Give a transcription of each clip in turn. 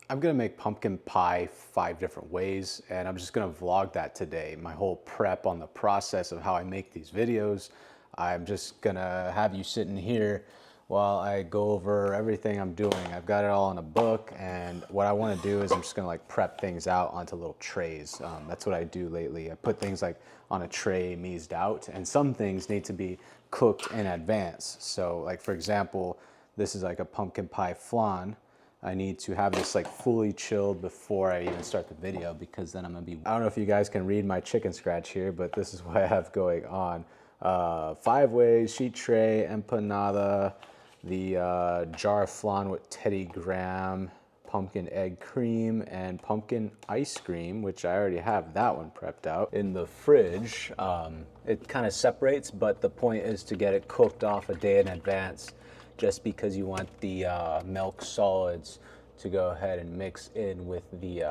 I'm gonna make pumpkin pie 5 different ways, and I'm just gonna vlog that today. My whole prep on the process of how I make these videos. I'm just gonna have you sitting here while I go over everything I'm doing. I've got it all in a book, and what I wanna do is I'm just gonna like prep things out onto little trays. That's what I do lately. I put things like on a tray meased out, and some things need to be cooked in advance. So like for example, this is like a pumpkin pie flan. I need to have this like fully chilled before I even start the video, because then I'm gonna be, I don't know if you guys can read my chicken scratch here, but this is what I have going on. 5 ways, sheet tray, empanada, the jar flan with Teddy Graham, pumpkin egg cream, and pumpkin ice cream, which I already have that one prepped out in the fridge. It kind of separates, but the point is to get it cooked off a day in advance, just because you want the milk solids to go ahead and mix in with the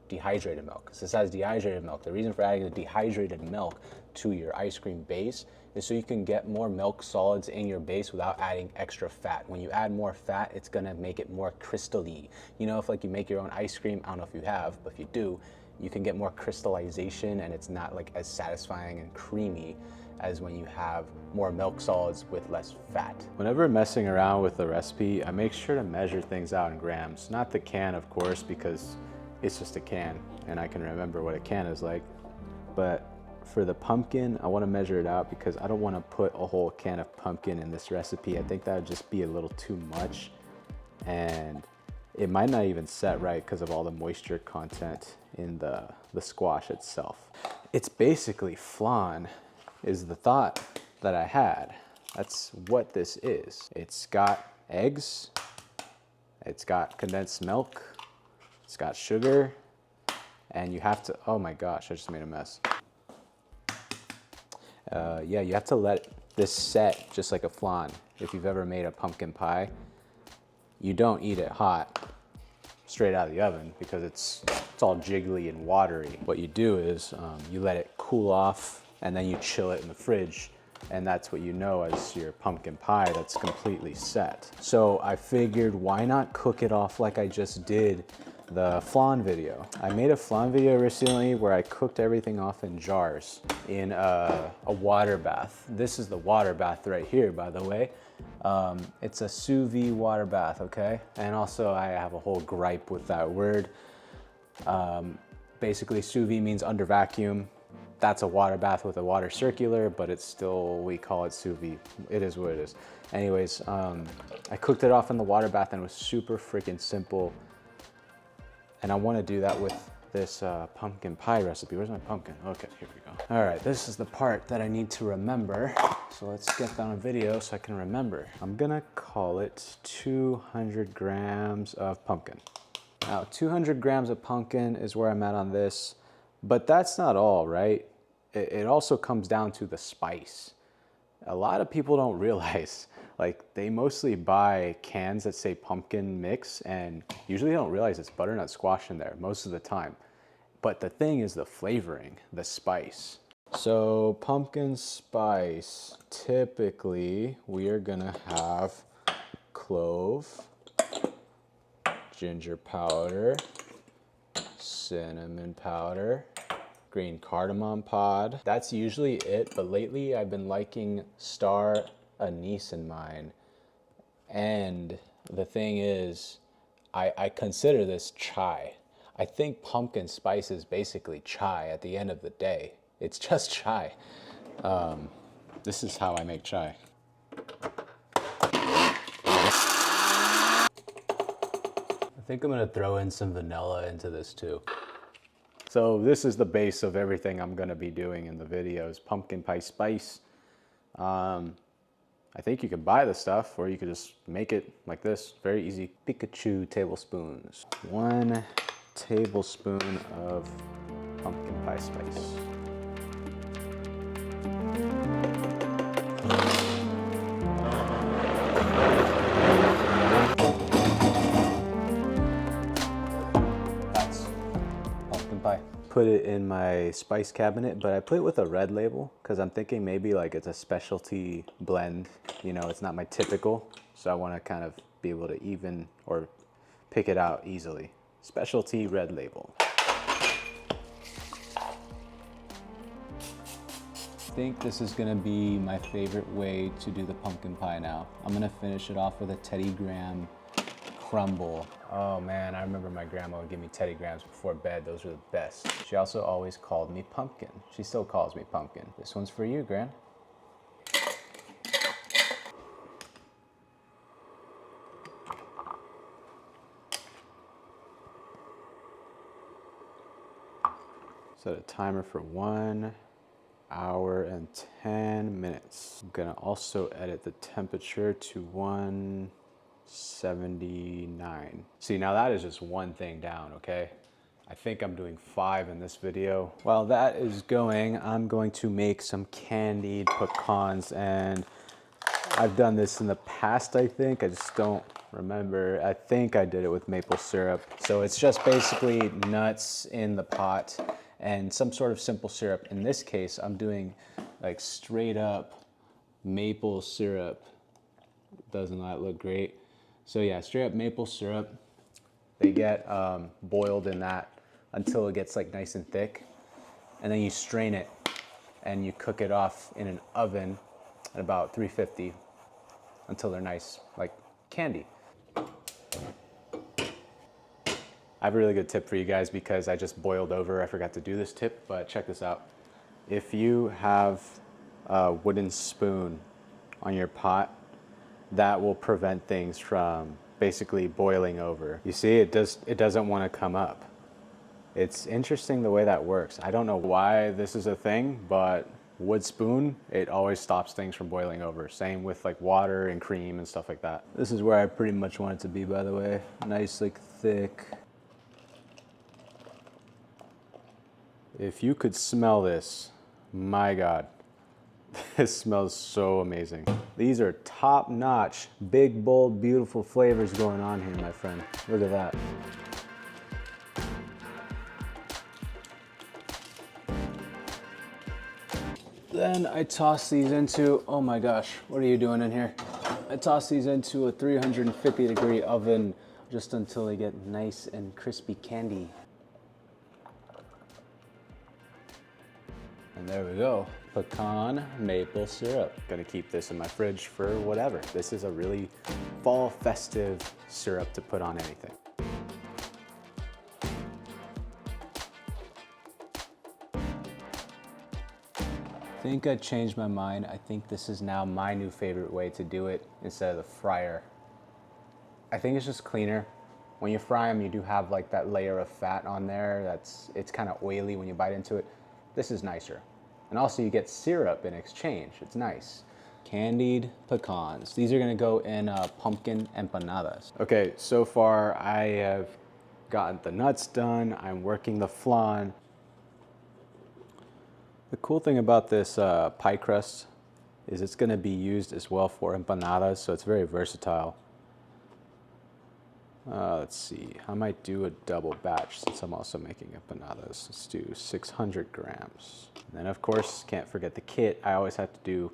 dehydrated milk. So this has dehydrated milk. The reason for adding the dehydrated milk to your ice cream base is so you can get more milk solids in your base without adding extra fat. When you add more fat, it's gonna make it more crystal-y. You know, if like you make your own ice cream, I don't know if you have, but if you do, you can get more crystallization, and it's not like as satisfying and creamy as when you have more milk solids with less fat. Whenever messing around with the recipe, I make sure to measure things out in grams. Not the can, of course, because it's just a can and I can remember what a can is like. But for the pumpkin, I want to measure it out because I don't want to put a whole can of pumpkin in this recipe. I think that would just be a little too much, and it might not even set right because of all the moisture content in the squash itself. It's basically flan is the thought that I had. That's what this is. It's got eggs, it's got condensed milk, it's got sugar, and you have to, oh my gosh, I just made a mess. Yeah, you have to let this set just like a flan. If you've ever made a pumpkin pie, you don't eat it hot straight out of the oven because it's all jiggly and watery. What you do is you let it cool off, and then you chill it in the fridge, and that's what you know as your pumpkin pie that's completely set. So I figured, why not cook it off like I just did the flan video. I made a flan video recently where I cooked everything off in jars in a water bath. This is the water bath right here, by the way. It's a sous vide water bath, okay? And also I have a whole gripe with that word. Basically sous vide means under vacuum. That's a water bath with a water circular, but it's still, we call it sous vide. It is what it is. Anyways, I cooked it off in the water bath and it was super freaking simple. And I want to do that with this pumpkin pie recipe. Where's my pumpkin? Okay, here we go. All right, this is the part that I need to remember. So let's get that on video so I can remember. I'm gonna call it 200 grams of pumpkin. Now, 200 grams of pumpkin is where I'm at on this, but that's not all, right? It also comes down to the spice. A lot of people don't realize, like, they mostly buy cans that say pumpkin mix, and usually they don't realize it's butternut squash in there most of the time. But the thing is the flavoring, the spice. So pumpkin spice, typically we are gonna have clove, ginger powder, cinnamon powder, green cardamom pod. That's usually it, but lately I've been liking star anise in mine. And the thing is, I consider this chai. I think pumpkin spice is basically chai at the end of the day. It's just chai. This is how I make chai. I think I'm gonna throw in some vanilla into this too. So this is the base of everything I'm gonna be doing in the videos. Pumpkin pie spice. I think you can buy the stuff, or you could just make it like this. Very easy. Pikachu tablespoons. 1 tablespoon of pumpkin pie spice. That's pumpkin pie. Put it in my spice cabinet, but I put it with a red label because I'm thinking maybe like it's a specialty blend. You know, it's not my typical, so I want to kind of be able to even or pick it out easily. Specialty Red Label. I think this is gonna be my favorite way to do the pumpkin pie now. I'm gonna finish it off with a Teddy Graham crumble. Oh man, I remember my grandma would give me Teddy Grahams before bed. Those were the best. She also always called me Pumpkin. She still calls me Pumpkin. This one's for you, Gran. Set a timer for 1 hour and 10 minutes. I'm gonna also edit the temperature to 179. See, now that is just one thing down, okay? I think I'm doing 5 in this video. While that is going, I'm going to make some candied pecans, and I've done this in the past, I think. I just don't remember. I think I did it with maple syrup. So it's just basically nuts in the pot and some sort of simple syrup. In this case, I'm doing like straight up maple syrup. Doesn't that look great? So yeah, straight up maple syrup. They get boiled in that until it gets like nice and thick. And then you strain it and you cook it off in an oven at about 350 until they're nice, like candy. I have a really good tip for you guys because I just boiled over. I forgot to do this tip, but check this out. If you have a wooden spoon on your pot, that will prevent things from basically boiling over. You see, it doesn't want to come up. It's interesting the way that works. I don't know why this is a thing, but wood spoon, it always stops things from boiling over. Same with like water and cream and stuff like that. This is where I pretty much want it to be, by the way. Nice, like thick. If you could smell this, my God, this smells so amazing. These are top-notch, big, bold, beautiful flavors going on here, my friend. Look at that. Then I toss these into, oh my gosh, what are you doing in here? I toss these into a 350-degree oven just until they get nice and crispy candy. And there we go, pecan maple syrup. Gonna keep this in my fridge for whatever. This is a really fall festive syrup to put on anything. I think I changed my mind. I think this is now my new favorite way to do it instead of the fryer. I think it's just cleaner. When you fry them, you do have like that layer of fat on there. It's kind of oily when you bite into it. This is nicer. And also you get syrup in exchange. It's nice. Candied pecans. These are gonna go in pumpkin empanadas. Okay, so far I have gotten the nuts done. I'm working the flan. The cool thing about this pie crust is it's gonna be used as well for empanadas, so it's very versatile. Let's see, I might do a double batch since I'm also making empanadas. Let's do 600 grams. And then of course, can't forget the kit. I always have to do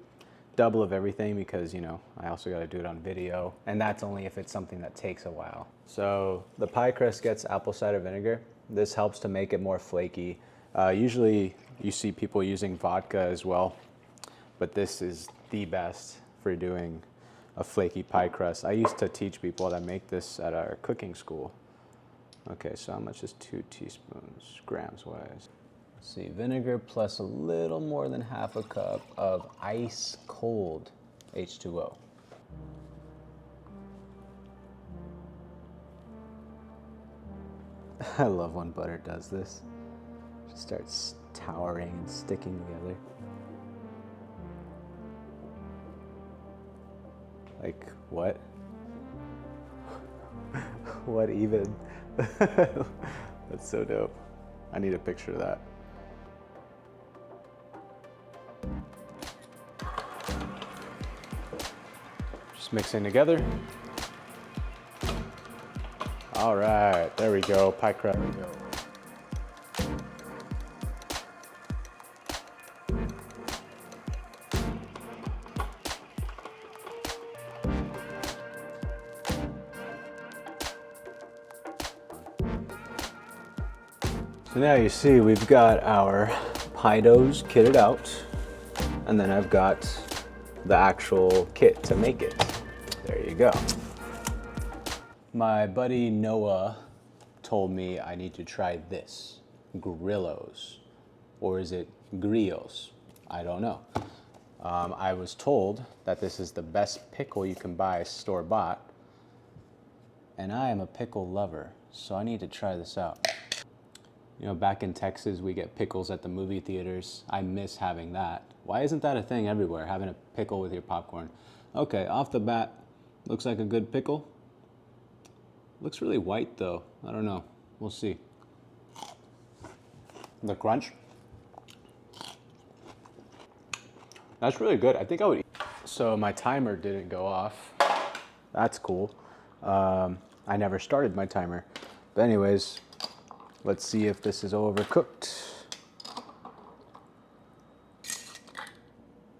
double of everything because, you know, I also gotta do it on video. And that's only if it's something that takes a while. So the pie crust gets apple cider vinegar. This helps to make it more flaky. Usually you see people using vodka as well, but this is the best for doing a flaky pie crust. I used to teach people that make this at our cooking school. Okay, so how much is 2 teaspoons, grams wise? Let's see, vinegar plus a little more than half a cup of ice cold H2O. I love when butter does this. It starts towering and sticking together. Like, what? What even? That's so dope. I need a picture of that. Just mixing together. All right, there we go, pie crust. There we go. So now you see we've got our pie doughs kitted out, and then I've got the actual kit to make it. There you go. My buddy Noah told me I need to try this, grillos, or is it grillos? I don't know. I was told that this is the best pickle you can buy store-bought, and I am a pickle lover, so I need to try this out. You know, back in Texas, we get pickles at the movie theaters. I miss having that. Why isn't that a thing everywhere, having a pickle with your popcorn? Okay, off the bat, looks like a good pickle. Looks really white though. I don't know. We'll see. The crunch. That's really good. I think I would eat. So my timer didn't go off. That's cool. I never started my timer. But anyways, let's see if this is overcooked.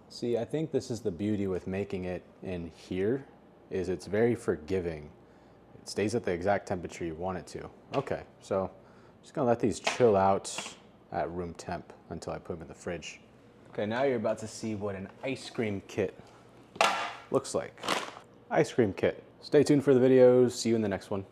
See, I think this is the beauty with making it in here, is it's very forgiving. It stays at the exact temperature you want it to. Okay, so I'm just gonna let these chill out at room temp until I put them in the fridge. Okay, now you're about to see what an ice cream kit looks like. Ice cream kit. Stay tuned for the videos. See you in the next one.